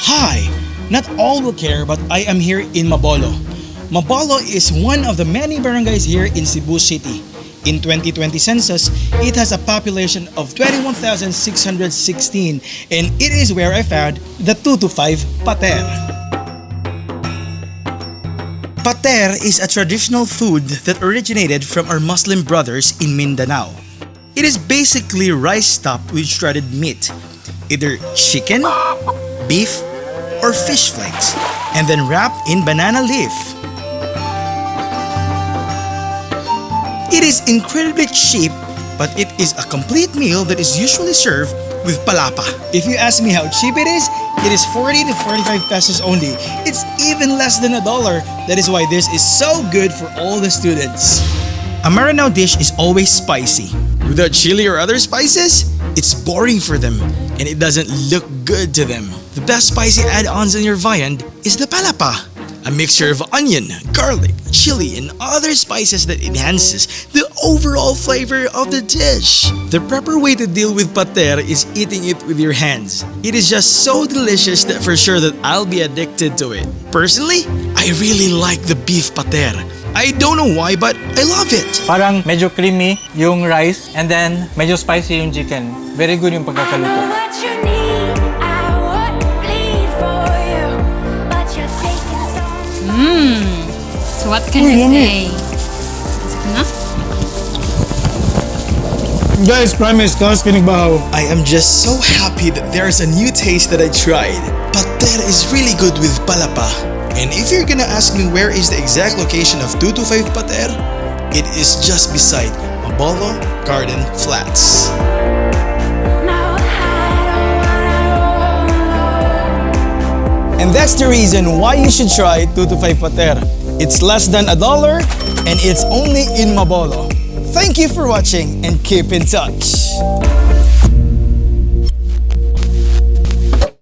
Hi! Not all will care, but I am here in Mabolo. Mabolo is one of the many barangays here in Cebu City. In 2020 census, it has a population of 21,616 and it is where I found the 225 Pater. Pater is a traditional food that originated from our Muslim brothers in Mindanao. It is basically rice topped with shredded meat, either chicken, beef, or fish flakes, and then wrapped in banana leaf. It is incredibly cheap, but it is a complete meal that is usually served with PALAPA. If you ask me how cheap it is 40 to 45 pesos only. It's even less than $1. That is why this is so good for all the students. A Mindanao dish is always spicy. Without chili or other spices, it's boring for them and it doesn't look good to them. The best spicy add-ons in your viand is the PALAPA, a mixture of onion, garlic, chili, and other spices that enhances the overall flavor of the dish. The proper way to deal with pater is eating it with your hands. It is just so delicious that for sure that I'll be addicted to it. Personally, I really like the beef pater. I don't know why, but I love it. Parang medyo creamy yung rice and then medyo spicy yung chicken. Very good yung pagkakaluto. So what can you say? No? Guys, promise, kaos kinigbahaw. I am just so happy that there's a new taste that I tried. Pater is really good with PALAPA. And if you're gonna ask me where is the exact location of 225 Pater, it is just beside Mabolo Garden Flats. And that's the reason why you should try 225 Pater. It's less than $1 and it's only in Mabolo. Thank you for watching and keep in touch.